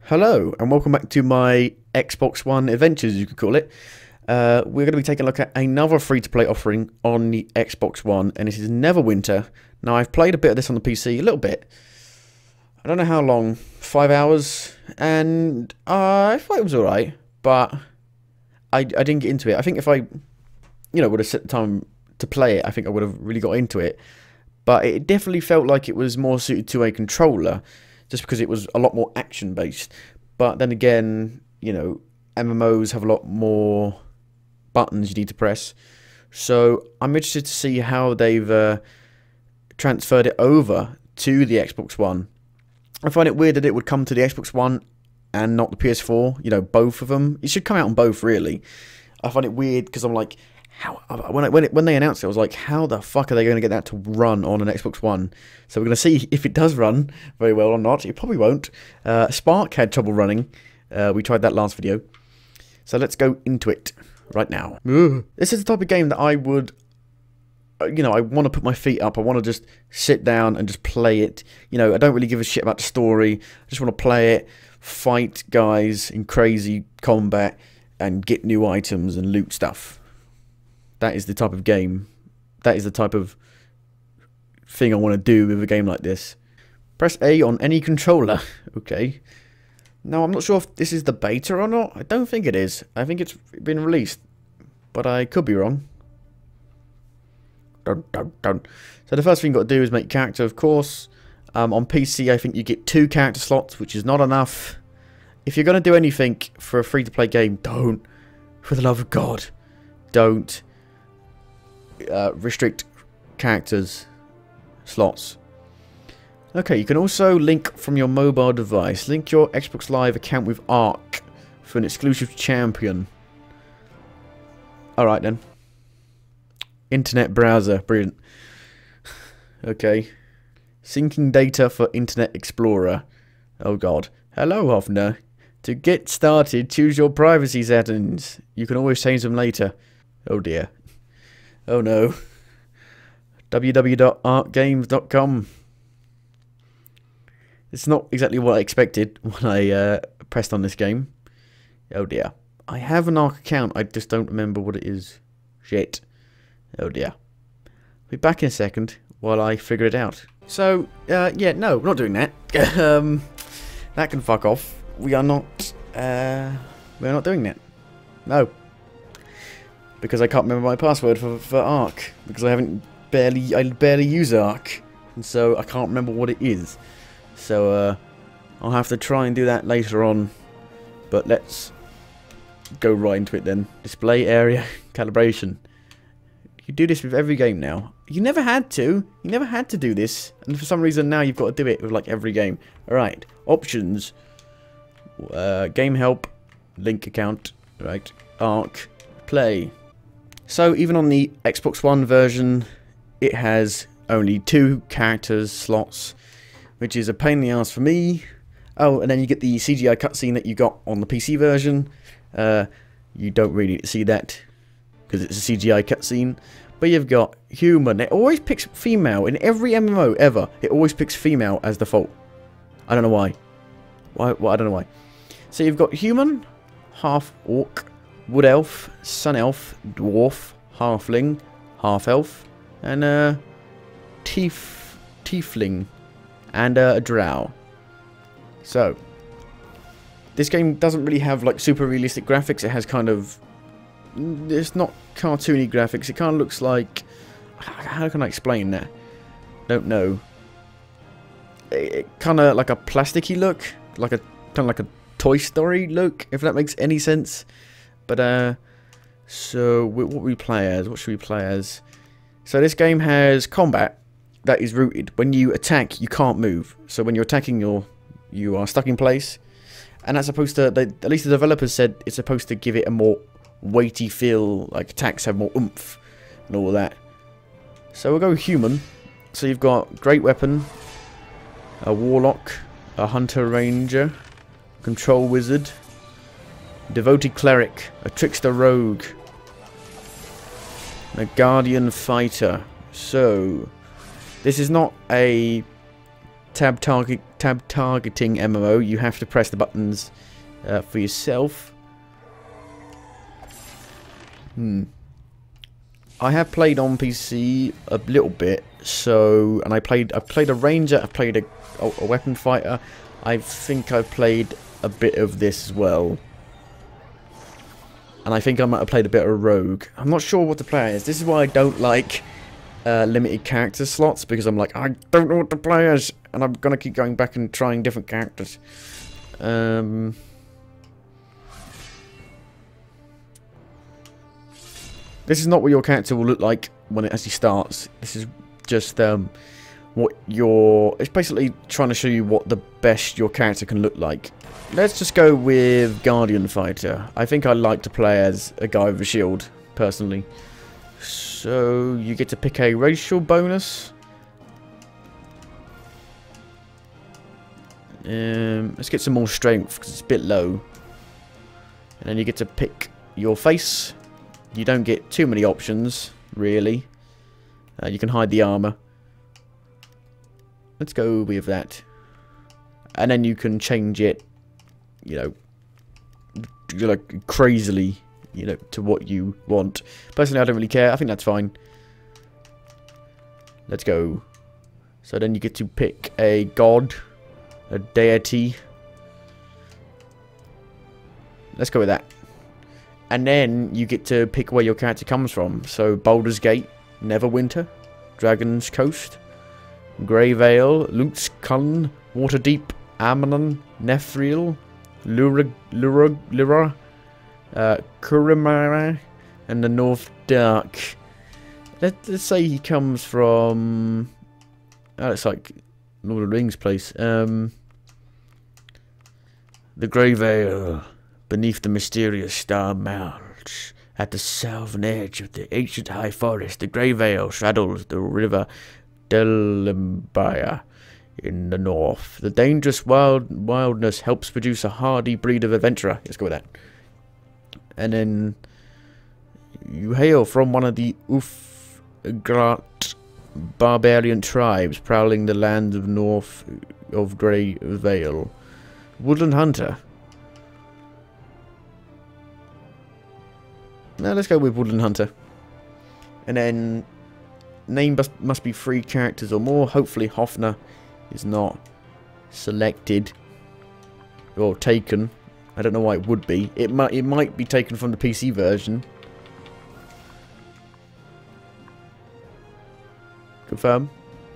Hello, and welcome back to my Xbox One adventures, you could call it. We're going to be taking a look at another free-to-play offering on the Xbox One, and this is Neverwinter. Now, I've played a bit of this on the PC, a little bit. I don't know how long, 5 hours, and I thought it was alright, but I didn't get into it. I think if I, would have set the time to play it, I think I would have really got into it. But it definitely felt like it was more suited to a controller, just because it was a lot more action-based. But then again, MMOs have a lot more buttons you need to press. So I'm interested to see how they've transferred it over to the Xbox One. I find it weird that it would come to the Xbox One and not the PS4, both of them. It should come out on both, really. I find it weird because I'm like, how when they announced it, I was like, how the fuck are they going to get that to run on an Xbox One? So we're going to see if it does run very well or not. It probably won't. Spark had trouble running. We tried that last video. So let's go into it right now. This is the type of game that I would, I want to put my feet up. I want to just sit down and just play it. I don't really give a shit about the story. I just want to play it, fight guys in crazy combat, and get new items and loot stuff. That is the type of game. That is the type of thing I want to do with a game like this. Press A on any controller. Okay. Now, I'm not sure if this is the beta or not. I don't think it is. I think it's been released. But I could be wrong. Dun, dun, dun. So the first thing you've got to do is make character, of course. On PC, I think you get 2 character slots, which is not enough. If you're going to do anything for a free-to-play game, don't. For the love of God. Don't. Restrict characters slots. Okay, you can also link from your mobile device. Link your Xbox Live account with Arc for an exclusive champion. Alright then. Internet browser. Brilliant. Okay. Syncing data for Internet Explorer. Oh god. Hello, Hoffner. To get started, choose your privacy settings. You can always change them later. Oh dear. Oh no. www.arcgames.com. It's not exactly what I expected when I pressed on this game. Oh dear. I have an Arc account, I just don't remember what it is. Shit. Oh dear. I'll be back in a second while I figure it out. So, yeah, no, we're not doing that. That can fuck off. We are not doing that. No. Because I can't remember my password for Arc. Because I barely use Arc. And so I can't remember what it is. So I'll have to try and do that later on. But let's go right into it then. Display area calibration. You do this with every game now. You never had to. You never had to do this. And for some reason now you've got to do it with like every game. Alright. Options. Game help. Link account. Right. Arc. Play. So even on the Xbox One version, it has only 2 characters slots, which is a pain in the ass for me. Oh, and then you get the CGI cutscene that you got on the PC version. You don't really see that because it's a CGI cutscene. But you've got human. It always picks female in every MMO ever. It always picks female as default. I don't know why. I don't know why. So you've got human, half orc, wood elf, sun elf, dwarf, halfling, half elf, and tiefling, and a drow. So this game doesn't really have like super realistic graphics. It has kind of, it's not cartoony graphics. It kind of looks like, how can I explain that? Don't know. It kind of like a plasticky look, like a kind of like a Toy Story look, if that makes any sense. But so what we play as? What should we play as? So this game has combat that is rooted. When you attack, you can't move. So when you're attacking, you are stuck in place, and that's supposed to. At least the developers said it's supposed to give it a more weighty feel. Like attacks have more oomph and all of that. So we'll go human. So you've got great weapon, a warlock, a hunter ranger, control wizard, devoted cleric, a trickster rogue, and a guardian fighter. So this is not a tab targeting MMO. You have to press the buttons for yourself. I have played on PC a little bit, so I played a ranger, I played a weapon fighter. I think I've played a bit of this as well, and I think I might have played a bit of rogue. I'm not sure what to play as. This is why I don't like limited character slots, because I'm like, I don't know what to play as, and I'm gonna keep going back and trying different characters. This is not what your character will look like when it actually starts. This is just what your... It's basically trying to show you what the best your character can look like. Let's just go with Guardian Fighter. I think I like to play as a guy with a shield, personally. So, you get to pick a racial bonus. Let's get some more strength, because it's a bit low. And then you get to pick your face. You don't get too many options, really. You can hide the armor. Let's go with that. And then you can change it, you know, like crazily, you know, to what you want. Personally, I don't really care. I think that's fine. Let's go. So then you get to pick a god, a deity. Let's go with that. And then you get to pick where your character comes from. So Baldur's Gate, Neverwinter, Dragon's Coast, Grey Vale, Luke's Cullen, Waterdeep, Amanon, Nethril, Lura, Kurimara, and the North Dark. Let's say he comes from... Oh, it's like Lord of the Rings place. The Grey Vale, beneath the mysterious star mounds, at the southern edge of the ancient high forest, the Grey Vale straddles the river Delembia in the north. The dangerous wildness helps produce a hardy breed of adventurer. Let's go with that. And then you hail from one of the Ufgrat barbarian tribes prowling the lands of north of Grey Vale. Woodland Hunter. Now let's go with Woodland Hunter. And then name must be 3 characters or more. Hopefully Hofner is not selected or taken. I don't know why it would be. It might be taken from the PC version. Confirm.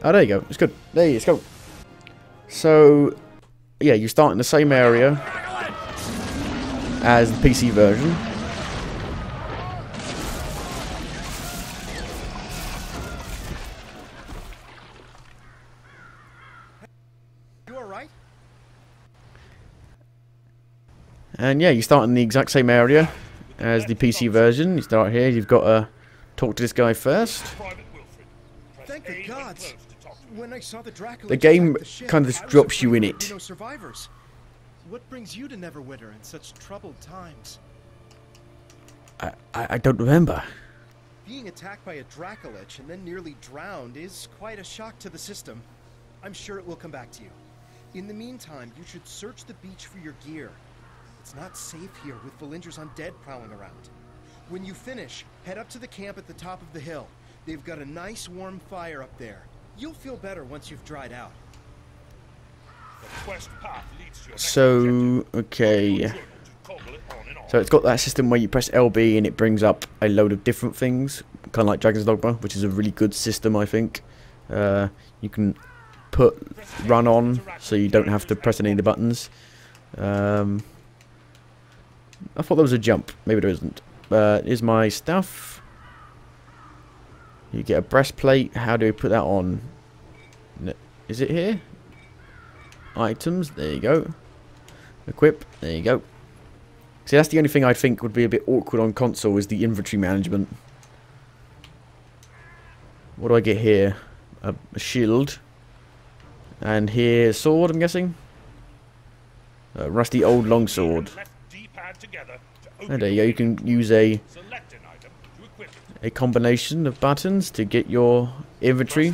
Oh, there you go. It's good. There you go. So, yeah, you start in the same area as the PC version. And yeah, you start in the exact same area as the PC version. You start here, you've got to talk to this guy first. Thank the gods. When I saw the game kind of just drops you in it. Survivors. What brings you to Neverwinter in such troubled times? I don't remember. Being attacked by a Dracolich and then nearly drowned is quite a shock to the system. I'm sure it will come back to you. In the meantime, you should search the beach for your gear. It's not safe here with Valinders undead prowling around. When you finish, head up to the camp at the top of the hill. They've got a nice warm fire up there. You'll feel better once you've dried out. So, okay. So it's got that system where you press LB and it brings up a load of different things. Kind of like Dragon's Dogma, which is a really good system, I think. You can put run on, so you don't have to press any of the buttons. I thought there was a jump. Maybe there isn't. Here's my stuff. You get a breastplate. How do we put that on? Is it here? Items. There you go. Equip. There you go. See, that's the only thing I think would be a bit awkward on console is the inventory management. What do I get here? A shield. And here, sword, I'm guessing. A rusty old longsword. And there you go. You can use a combination of buttons to get your inventory.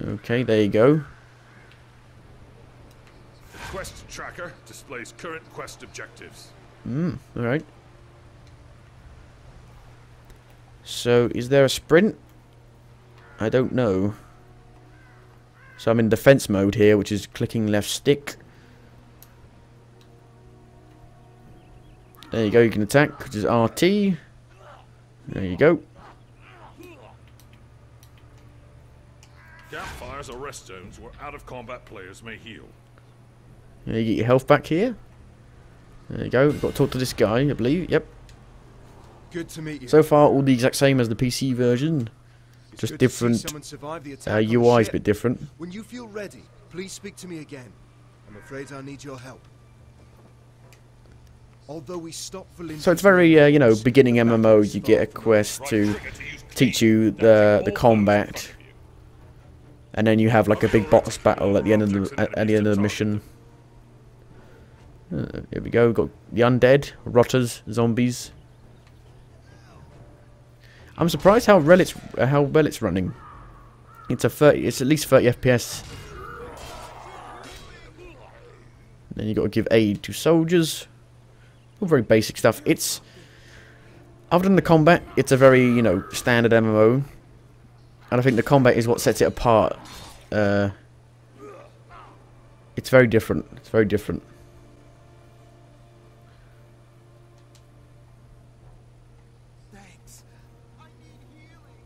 Okay, there you go. The quest tracker displays current quest objectives. Alright. So, is there a sprint? I don't know. So I'm in defense mode here, which is clicking left stick. There you go, you can attack, which is RT. There you go. Campfires or rest zones where out-of-combat players may heal. There you get your health back here. There you go, got to talk to this guy, I believe, yep. Good to meet you. So far, all the exact same as the PC version. It's Just good to see different, someone survive the attack on the UI's a ship. bit different. When you feel ready, please speak to me again. I'm afraid I need your help. Although we stopped for So it's very, you know, beginning MMO. You get a quest to teach you the combat, and then you have like a big boss battle at the end of the mission. Here we go. We've got the undead, rotters, zombies. I'm surprised how well it's running. It's at least 30 FPS. Then you got to give aid to soldiers. All very basic stuff. It's, other than the combat, it's a very, you know, standard MMO. And I think the combat is what sets it apart. It's very different. It's very different. Thanks. I need healing.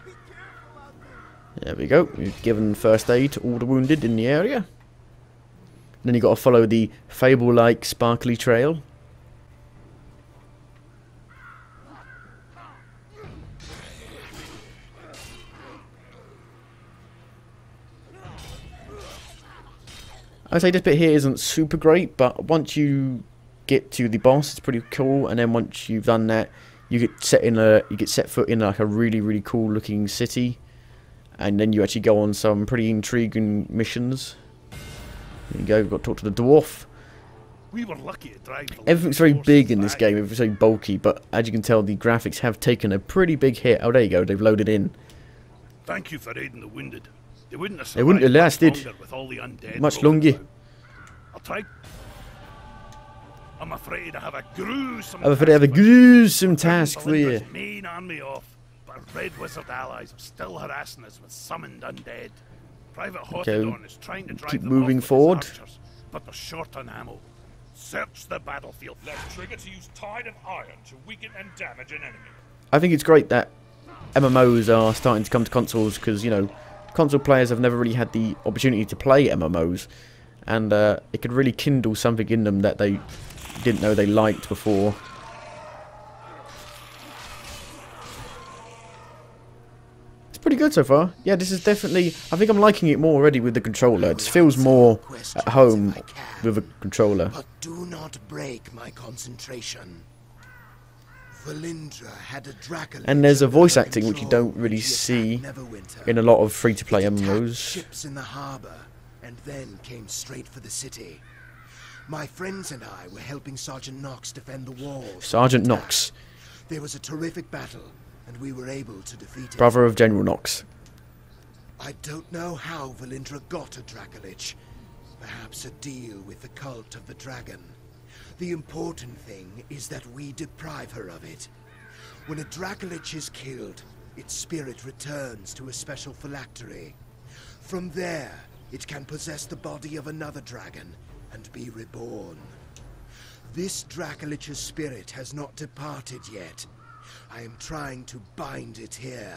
Be careful out there. There we go. We've given first aid to all the wounded in the area. Then you've got to follow the fable-like sparkly trail. I'd say this bit here isn't super great, but once you get to the boss, it's pretty cool. And then once you've done that, you get set foot in like a really cool looking city, and then you actually go on some pretty intriguing missions. There you go. We've got to talk to the dwarf. We were lucky to drive the Everything's very big in this game. Everything's very bulky, but as you can tell, the graphics have taken a pretty big hit. Oh, there you go. They've loaded in. Thank you for aiding the wounded. They wouldn't have They wouldn't have lasted survived with all the undead much roaming longer. about. I'll try. I'm afraid I have a gruesome. I'm afraid I have a gruesome task for you. Valindra's main army off, but our red wizard allies are still harassing us with summoned undead. Private Hothodon is trying to drive keep them moving off with his forward. archers, but they're short on ammo. Search the battlefield. Left trigger to use Tide of Iron to weaken and damage an enemy. I think it's great that MMOs are starting to come to consoles because, you know, console players have never really had the opportunity to play MMOs, and it could really kindle something in them that they didn't know they liked before. It's pretty good so far. Yeah, this is definitely, I think I'm liking it more already with the controller. It feels more at home with a controller. But do not break my concentration. Valindra had a Dracolich And there's a voice under acting which you control don't really when he see attacked Neverwinter. in a lot of free-to-play It attacked MMOs. ships in the harbor and then came straight for the city. My friends and I were helping Sergeant Knox defend the walls. Sergeant Knox, There was a terrific battle, and we were able to defeat it. brother of General Knox. I don't know how Valindra got a Dracolich. Perhaps a deal with the cult of the dragon. The important thing is that we deprive her of it. When a Dracolich is killed, its spirit returns to a special phylactery. From there, it can possess the body of another dragon and be reborn. This Dracolich's spirit has not departed yet. I am trying to bind it here.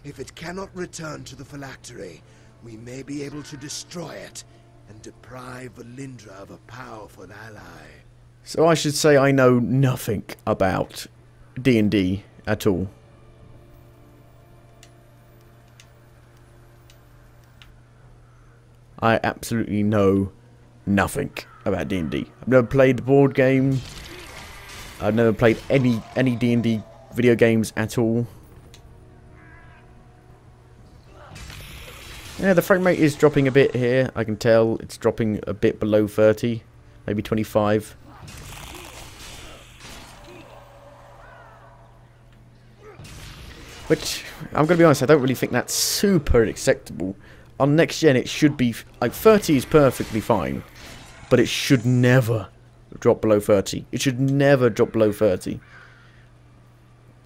If it cannot return to the phylactery, we may be able to destroy it and deprive Valindra of a powerful ally. So I should say I know nothing about D&D at all. I absolutely know nothing about D&D. I've never played the board game. I've never played any D&D video games at all. Yeah, the frame rate is dropping a bit here. I can tell it's dropping a bit below 30, maybe 25. Which, I'm going to be honest, I don't really think that's super acceptable. On next gen, it should be, like, 30 is perfectly fine. But it should never drop below 30. It should never drop below 30.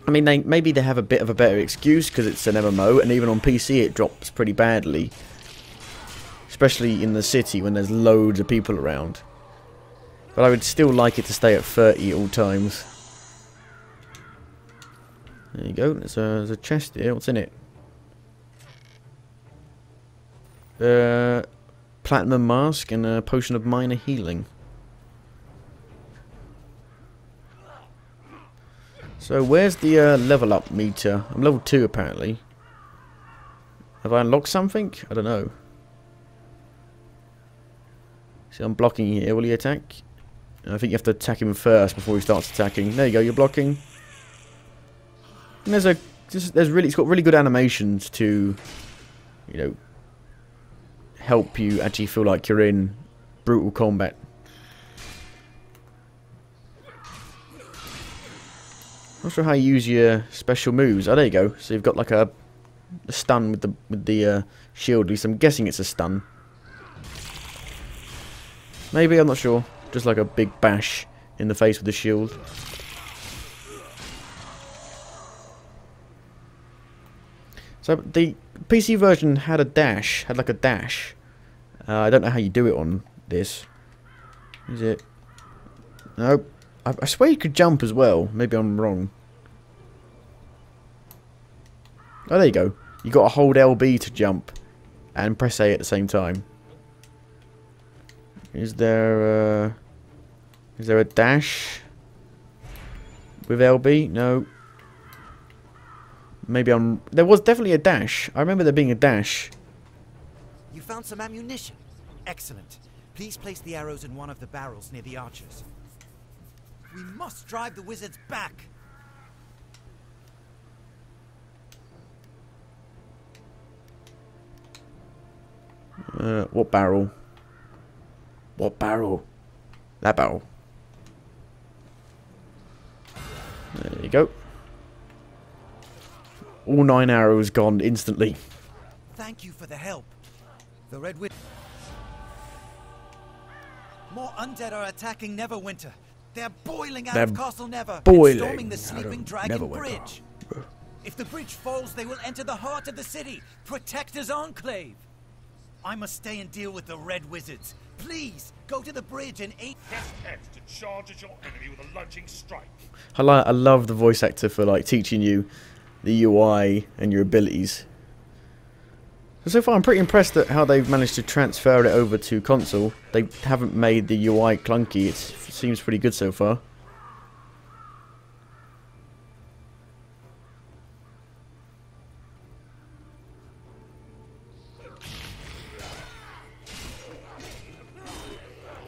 I mean, maybe they have a bit of a better excuse because it's an MMO, and even on PC it drops pretty badly. Especially in the city when there's loads of people around. But I would still like it to stay at 30 at all times. There you go, there's a chest here, what's in it? Platinum mask and a potion of minor healing. So where's the level up meter? I'm level 2 apparently. Have I unlocked something? I don't know. See, I'm blocking here, will he attack? I think you have to attack him first before he starts attacking. There you go, you're blocking. And it's got really good animations to, you know, help you actually feel like you're in brutal combat. Not sure how you use your special moves. Oh, there you go. So you've got like a stun with the shield. At least I'm guessing it's a stun. Maybe, I'm not sure. Just like a big bash in the face with the shield. So the PC version had a dash. Had like a dash. I don't know how you do it on this. Is it? Nope. I swear you could jump as well. Maybe I'm wrong. Oh, there you go. You got to hold LB to jump and press A at the same time. Is there a dash with LB? No. Maybe I'm... There was definitely a dash. I remember there being a dash. You found some ammunition. Excellent. Please place the arrows in one of the barrels near the archers. We must drive the wizards back. What barrel? What barrel? That barrel. There you go. All 9 arrows gone instantly. Thank you for the help. The Red Witch. More undead are attacking Neverwinter. They're boiling out of Castle Never and storming the Sleeping Dragon Bridge. If the bridge falls, they will enter the heart of the city. Protector's Enclave. I must stay and deal with the Red Wizards. Please, go to the bridge and aid... Press X to charge at your enemy with a lunging strike. I love the voice actor for like teaching you the UI and your abilities. So far I'm pretty impressed at how they've managed to transfer it over to console. They haven't made the UI clunky. It seems pretty good so far.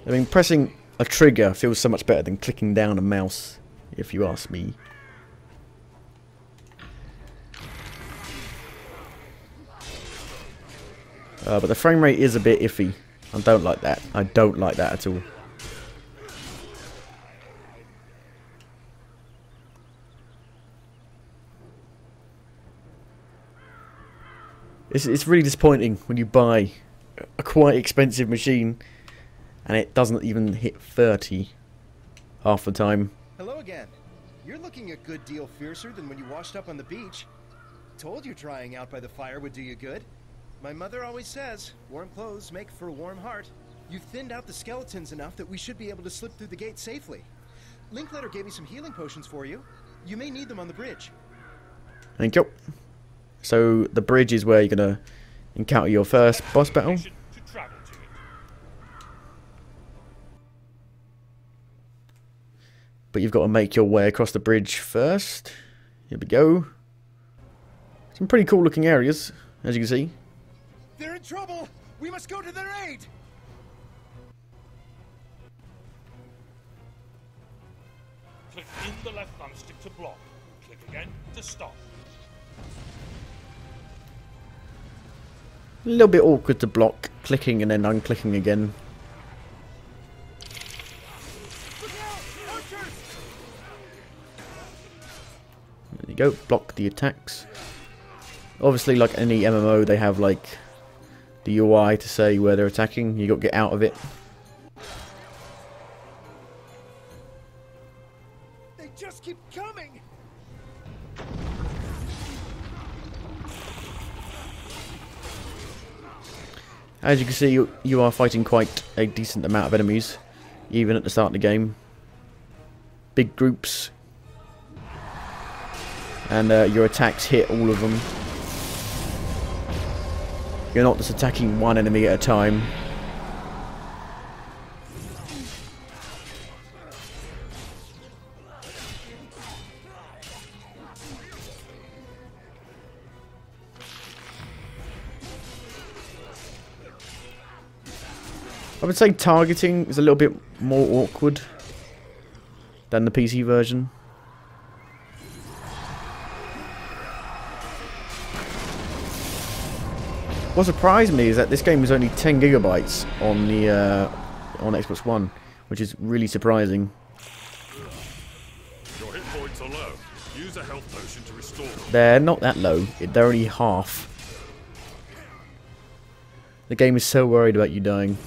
I mean, pressing a trigger feels so much better than clicking down a mouse, if you ask me. But the frame rate is a bit iffy. I don't like that. I don't like that at all. It's really disappointing when you buy a quite expensive machine and it doesn't even hit 30 half the time. Hello again. You're looking a good deal fiercer than when you washed up on the beach. Told you drying out by the fire would do you good. My mother always says, warm clothes make for a warm heart. You've thinned out the skeletons enough that we should be able to slip through the gate safely. Linkletter gave me some healing potions for you. You may need them on the bridge. Thank you. So the bridge is where you're going to encounter your first boss battle. But you've got to make your way across the bridge first. Here we go. Some pretty cool looking areas, as you can see. They're in trouble! We must go to their aid! Click in the left thumbstick to block. Click again to stop. A little bit awkward to block, clicking and then unclicking again. There you go, block the attacks. Obviously, like any MMO, they have like the UI to say where they're attacking. You got to get out of it. They just keep coming. As you can see, you are fighting quite a decent amount of enemies, even at the start of the game. Big groups. And your attacks hit all of them. You're not just attacking one enemy at a time. I would say targeting is a little bit more awkward than the PC version. What surprised me is that this game is only 10 gigabytes on the on Xbox One, which is really surprising. Your hit points are low. Use a health potion to restore them. They're not that low. They're only half. The game is so worried about you dying.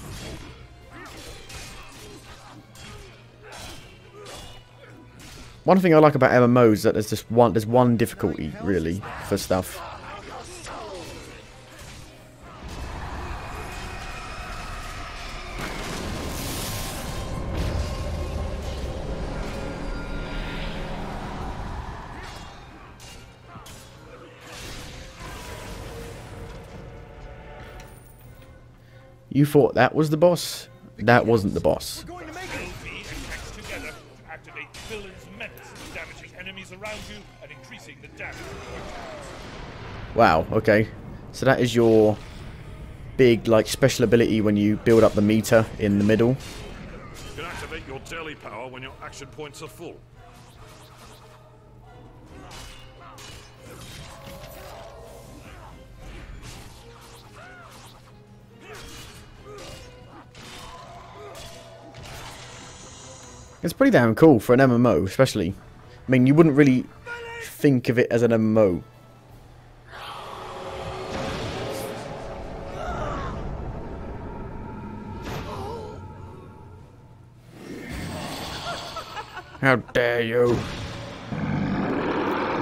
One thing I like about MMOs is that there's one difficulty really for stuff. You thought that was the boss? That wasn't the boss. We're going to make it. B and X together to activate the villain's menace, damaging enemies around you and increasing the damage. Wow, okay. So that is your big, like, special ability when you build up the meter in the middle. You can activate your daily power when your action points are full. It's pretty damn cool for an MMO, especially. I mean, you wouldn't really think of it as an MMO. How dare you?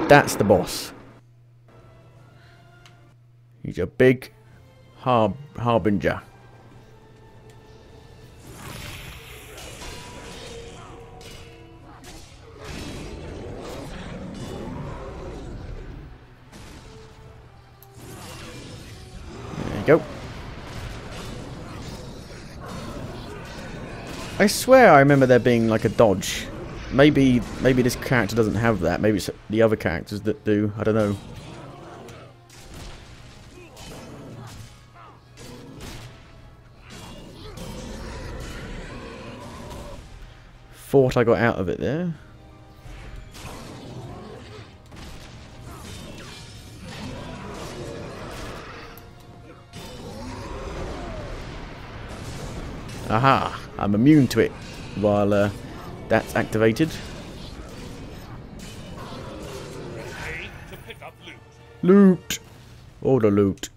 That's the boss. He's a big harbinger. There you go. I swear I remember there being like a dodge. Maybe this character doesn't have that. Maybe it's the other characters that do. I don't know. Thought I got out of it there. Aha! I'm immune to it while that's activated. A to pick up loot. Loot! All the loot.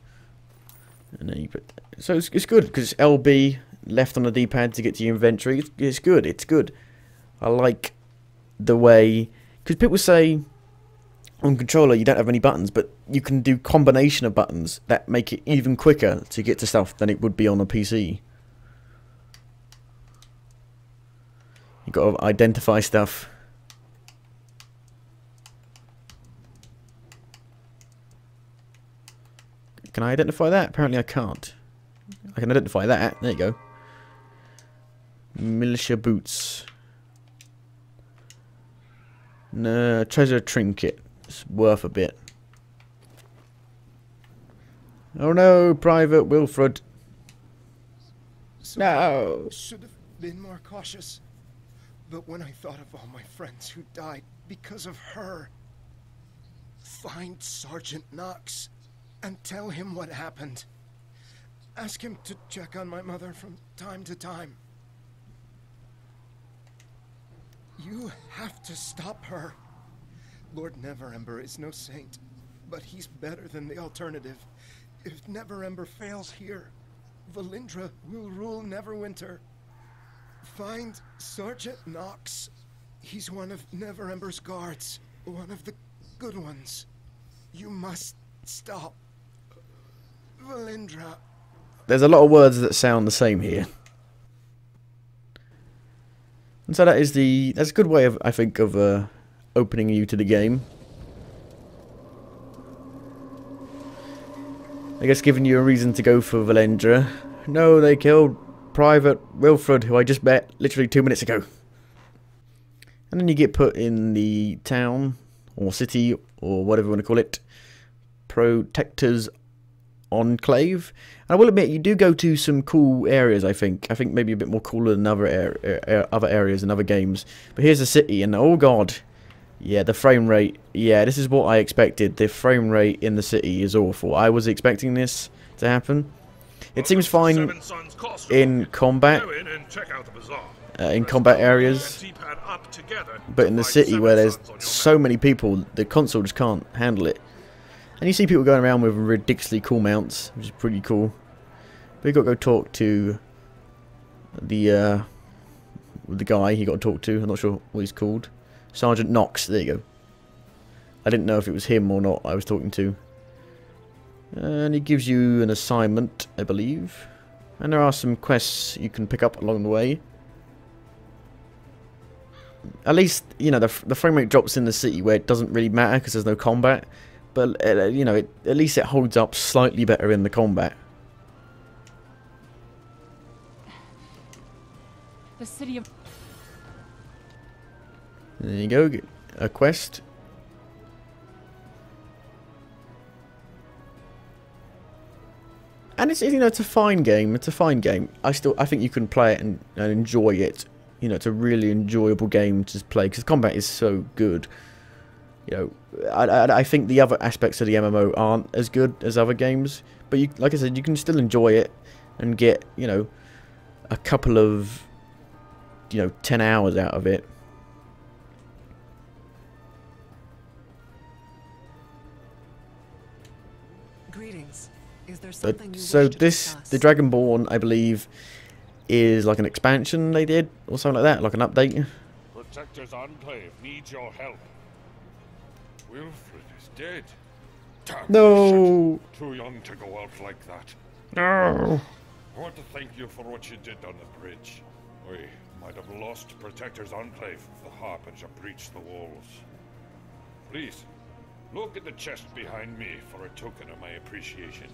And then you put... So it's good, because it's LB, left on the D-pad to get to your inventory. It's good, it's good. I like the way... Because people say on controller you don't have any buttons, but you can do combination of buttons that make it even quicker to get to stuff than it would be on a PC. You've got to identify stuff. Can I identify that? Apparently I can't. I can identify that. There you go. Militia boots. No, treasure trinket. It's worth a bit. Oh no, Private Wilfred. No. Should have been more cautious. But when I thought of all my friends who died because of her, find Sergeant Knox and tell him what happened. Ask him to check on my mother from time to time. You have to stop her. Lord Neverwinter is no saint, but he's better than the alternative. If Neverember fails here, Valindra will rule Neverwinter. Find Sergeant Knox. He's one of Neverember's guards, one of the good ones. You must stop Valindra. There's a lot of words that sound the same here. And so that's a good way of, I think, of opening you to the game. I guess giving you a reason to go for Valindra. No, they killed Private Wilfred, who I just met literally 2 minutes ago. And then you get put in the town, or city, or whatever you want to call it. Protector's Enclave. And I will admit, you do go to some cool areas, I think. I think maybe a bit more cooler than other areas and other games. But here's the city, and oh god. Yeah, the frame rate. Yeah, this is what I expected. The frame rate in the city is awful. I was expecting this to happen. It seems fine in combat. In combat areas. But in the city where there's so many people, the console just can't handle it. And you see people going around with ridiculously cool mounts, which is pretty cool. But you got to go talk to the guy you got to talk to. I'm not sure what he's called. Sergeant Knox. There you go. I didn't know if it was him or not I was talking to. And he gives you an assignment, I believe. And there are some quests you can pick up along the way. At least, you know, the frame rate drops in the city where it doesn't really matter because there's no combat. But, you know, at least it holds up slightly better in the combat. The city of... There you go, get a quest. And it's, you know, it's a fine game. It's a fine game. I think you can play it and enjoy it. You know, it's a really enjoyable game to just play because combat is so good. You know, I think the other aspects of the MMO aren't as good as other games, but you, like I said, you can still enjoy it and get, you know, a couple of, you know, 10 hours out of it. Greetings. Is there something But you so wish to this, discuss? the Dragonborn, I believe, is like an expansion they did or something like that, like an update. Protector's Enclave needs your help. Wilfred is dead. Damn No. shit. Too young to go out like that. No. I want to thank you for what you did on the bridge. We might have lost Protector's Enclave if the Harbinger breached the walls. Please, look at the chest behind me for a token of my appreciation.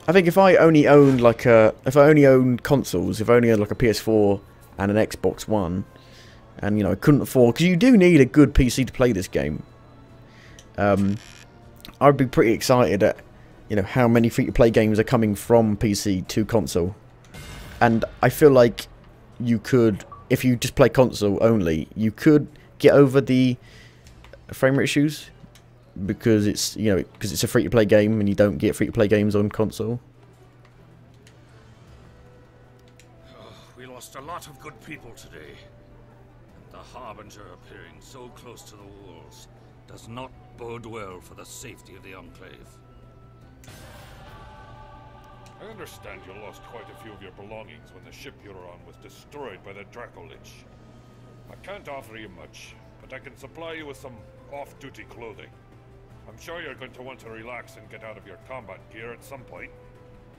I think if I only owned like if I only owned consoles, if I only had like a PS4 and an Xbox One, and you know I couldn't afford, because you do need a good PC to play this game. I'd be pretty excited at, you know, how many free-to-play games are coming from PC to console, and I feel like you could, if you just play console only, you could get over the frame rate issues. Because it's, you know, because it's a free-to-play game and you don't get free-to-play games on console. Oh, we lost a lot of good people today. And the Harbinger appearing so close to the walls does not bode well for the safety of the Enclave. I understand you lost quite a few of your belongings when the ship you were on was destroyed by the Dracolich. I can't offer you much, but I can supply you with some off-duty clothing. I'm sure you're going to want to relax and get out of your combat gear at some point.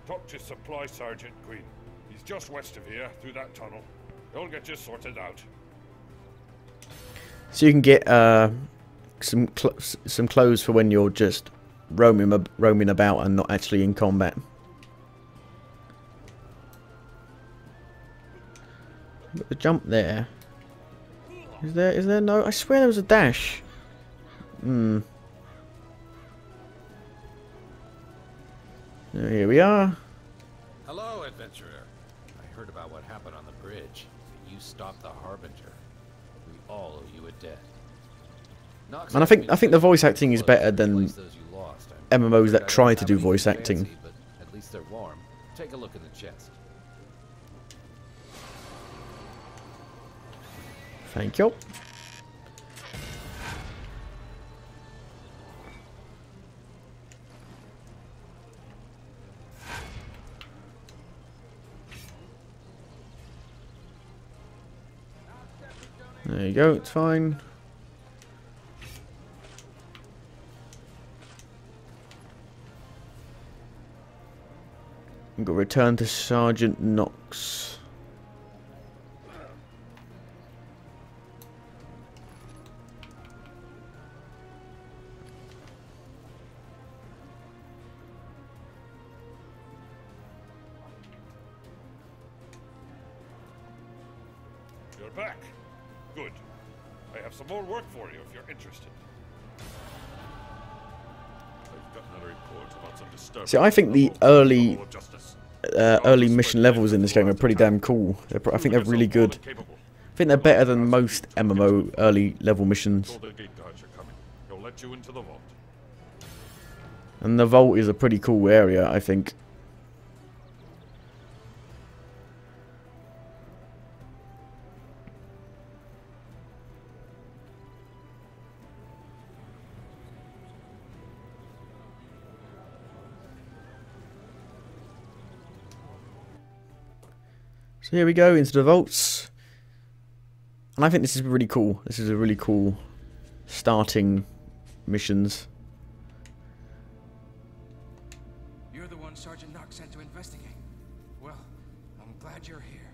Talk to Supply Sergeant Queen. He's just west of here, through that tunnel. He'll get you sorted out. So you can get some clothes for when you're just roaming about and not actually in combat. But the jump there. Is there no? I swear there was a dash. Here we are. Hello, adventurer. I heard about what happened on the bridge. You stopped the Harbinger. We all owe you a debt. And I think the voice acting is better than MMOs that try to do voice acting. But at least they're warm. Take a look in the chest. Thank you. There you go, it's fine. We've got to return to Sergeant Knox. You're back. Good. I have some more work for you if you're interested. I've gotten a report about some disturbance. See, I think the early mission levels in this game are pretty damn cool. I think they're really good. I think they're better than most MMO early level missions. He'll let you into the vault. And the vault is a pretty cool area, I think. So here we go into the vaults, and I think this is really cool. This is a really cool starting missions. You're the one Sergeant Knox sent to investigate. Well, I'm glad you're here.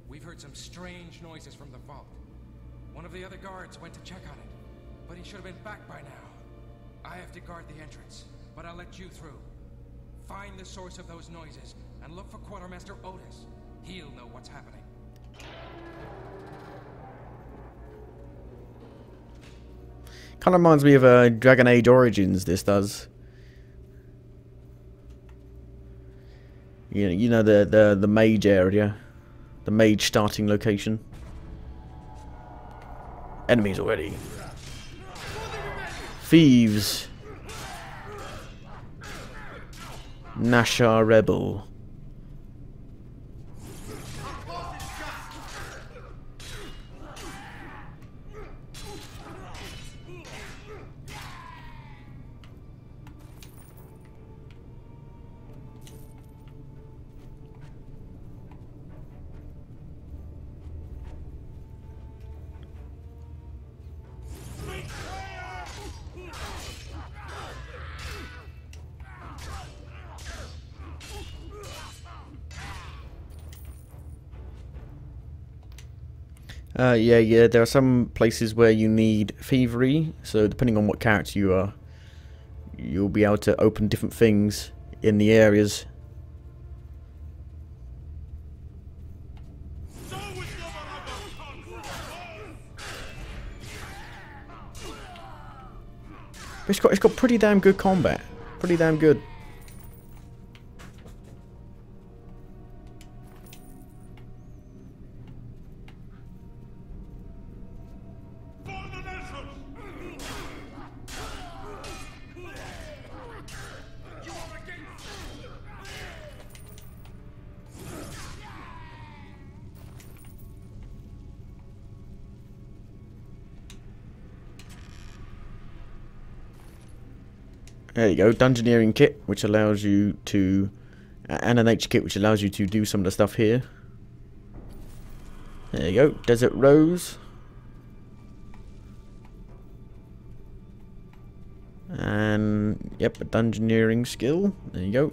We've heard some strange noises from the vault. One of the other guards went to check on it, but he should have been back by now. I have to guard the entrance, but I'll let you through. Find the source of those noises and look for Quartermaster Otis. He'll know what's happening. Kind of reminds me of Dragon Age Origins, this does. You know the mage area. The mage starting location. Enemies already. Thieves. Nashar Rebel. Yeah, there are some places where you need thievery, so depending on what character you are, you'll be able to open different things in the areas. But it's got pretty damn good combat. Pretty damn good. There you go, Dungeoneering kit, which allows you to, and an H kit, which allows you to do some of the stuff here. There you go, Desert Rose. And, yep, a Dungeoneering skill. There you go.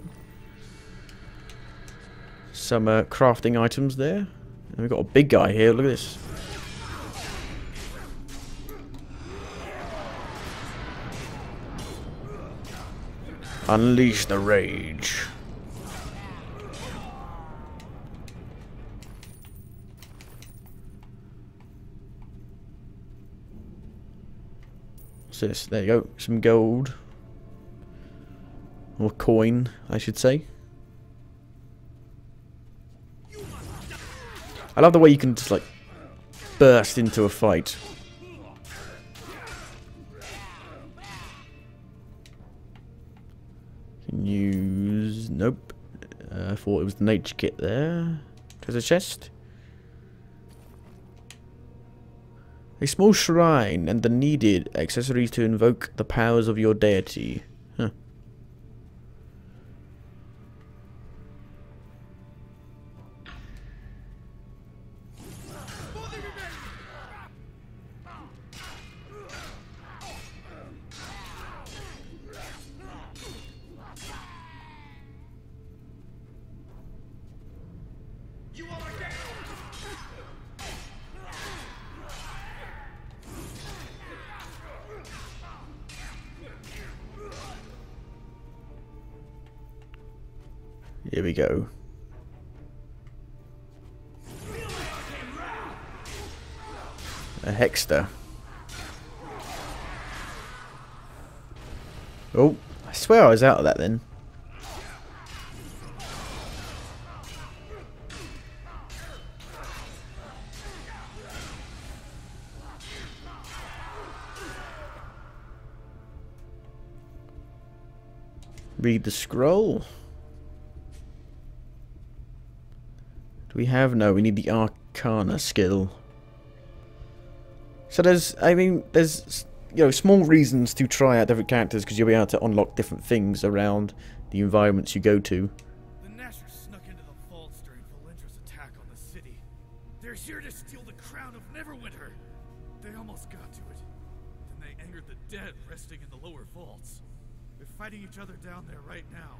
Some crafting items there. And we've got a big guy here, look at this. Unleash the rage. What's this? There you go. Some gold. Or coin, I should say. I love the way you can just like burst into a fight. Can use... Nope. I thought it was the nature kit there. Treasure chest. A small shrine and the needed accessories to invoke the powers of your deity. Huh. Here we go. A Hexter. Oh, I swear I was out of that then. Read the scroll. Do we have? No, we need the Arcana skill. So there's, I mean, there's, you know, small reasons to try out different characters because you'll be able to unlock different things around the environments you go to. The Nashers snuck into the vaults during Valendra's attack on the city. They're here to steal the crown of Neverwinter. They almost got to it. Then they angered the dead resting in the lower vaults. They're fighting each other down there right now.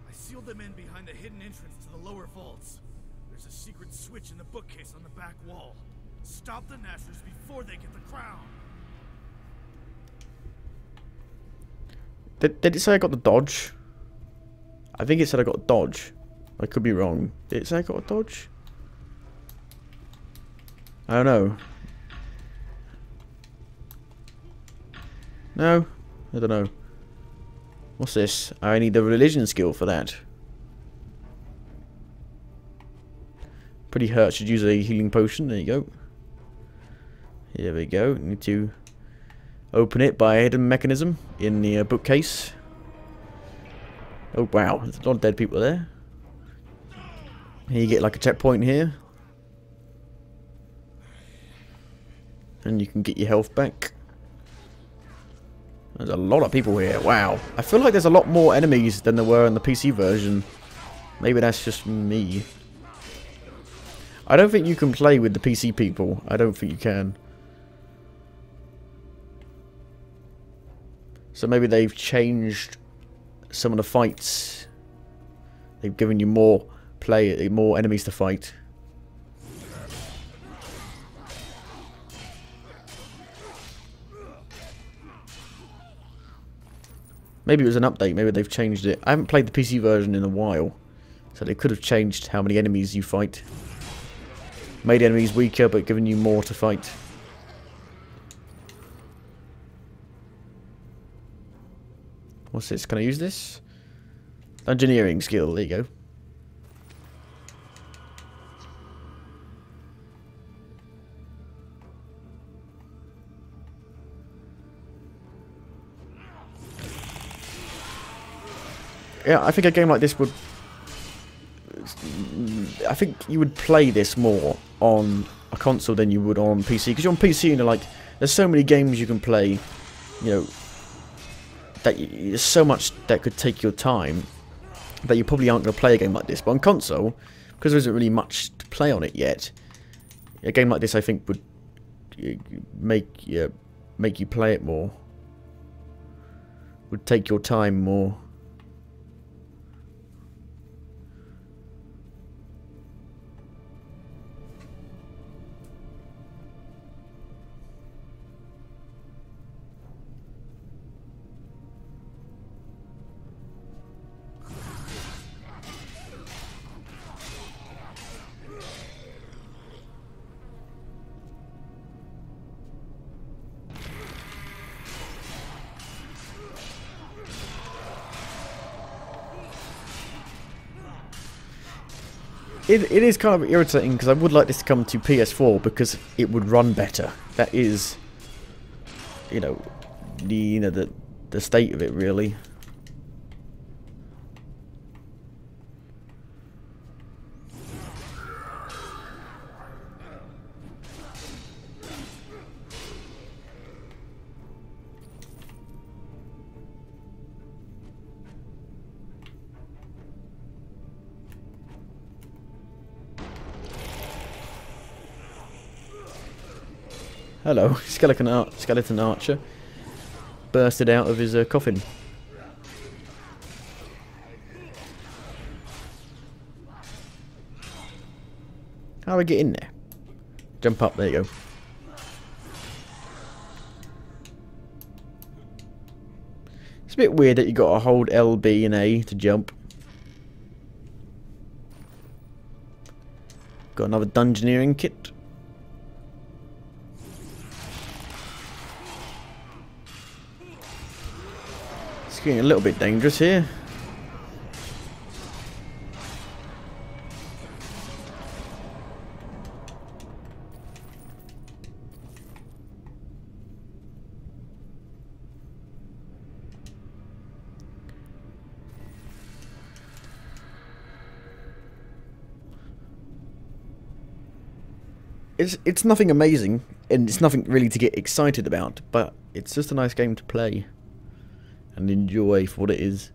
I sealed them in behind the hidden entrance to the lower vaults. There's a secret switch in the bookcase on the back wall. Stop the Nashers before they get the crown. Did it say I got the dodge? I think it said I got dodge. I could be wrong. Did it say I got a dodge? I don't know. No? I don't know. What's this? I need the religion skill for that. Pretty hurt. Should use a healing potion. There you go. Here we go. Need to open it by a hidden mechanism in the bookcase. Oh wow, there's a lot of dead people there. Here you get like a checkpoint here. And you can get your health back. There's a lot of people here. Wow. I feel like there's a lot more enemies than there were in the PC version. Maybe that's just me. I don't think you can play with the PC people. I don't think you can. So maybe they've changed some of the fights. They've given you more enemies to fight. Maybe it was an update. Maybe they've changed it. I haven't played the PC version in a while. So they could have changed how many enemies you fight. Made enemies weaker, but given you more to fight. What's this? Can I use this? Engineering skill. There you go. Yeah, I think a game like this would... I think you would play this more on a console than you would on PC. Because you're on PC, you know, like, there's so many games you can play, you know, that there's so much that could take your time that you probably aren't going to play a game like this. But on console, because there isn't really much to play on it yet, a game like this I think would make you play it more. Would take your time more. It is kind of irritating because I would like this to come to PS4 because it would run better. That is, you know, the state of it really. Hello, skeleton archer. Bursted out of his coffin. How do I get in there? Jump up, there you go. It's a bit weird that you got to hold LB and A to jump. Got another dungeoneering kit. It's getting a little bit dangerous here. It's nothing amazing, and it's nothing really to get excited about, but it's just a nice game to play and enjoy for what it is.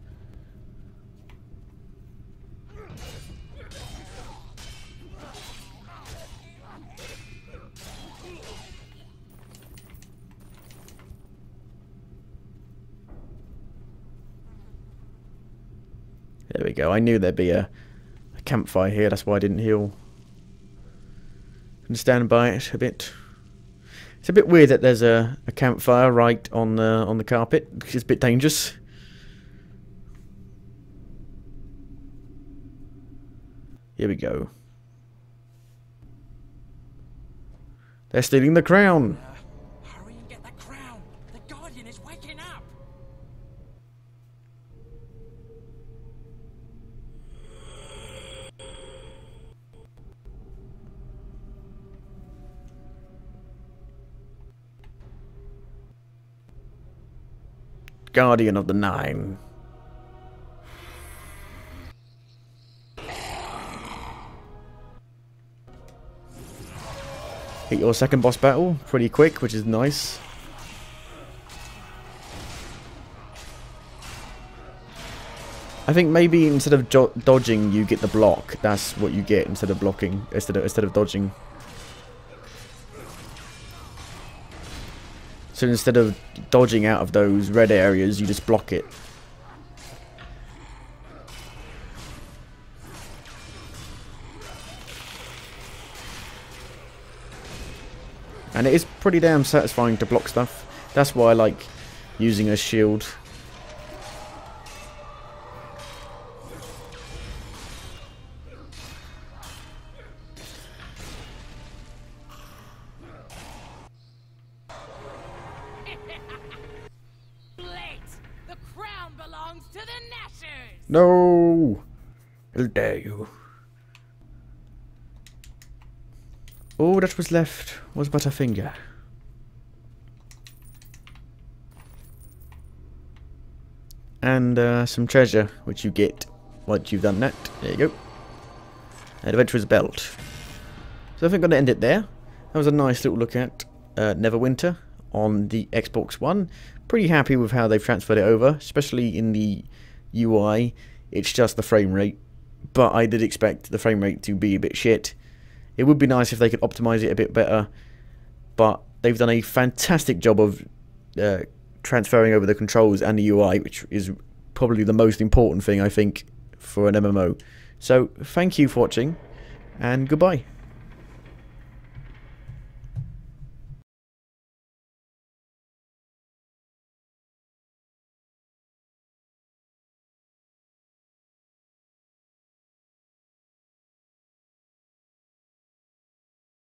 There we go. I knew there'd be a campfire here, that's why I didn't heal. And stand by it a bit. It's a bit weird that there's a campfire right on the carpet, which is a bit dangerous. Here we go. They're stealing the crown. Hurry and get the crown. The Guardian is waking up. Guardian of the Nine. Hit your second boss battle pretty quick, which is nice. I think maybe instead of dodging, you get the block. That's what you get instead of blocking, instead of dodging. So instead of dodging out of those red areas, you just block it. And it is pretty damn satisfying to block stuff. That's why I like using a shield. No! How dare you. All that was left was but a finger. And some treasure, which you get once you've done that. There you go. An adventurer's belt. So I think I'm going to end it there. That was a nice little look at Neverwinter on the Xbox One. Pretty happy with how they've transferred it over, especially in the UI. It's just the frame rate, but I did expect the frame rate to be a bit shit. It would be nice if they could optimize it a bit better, but they've done a fantastic job of transferring over the controls and the UI, which is probably the most important thing, I think, for an MMO. So thank you for watching, and goodbye.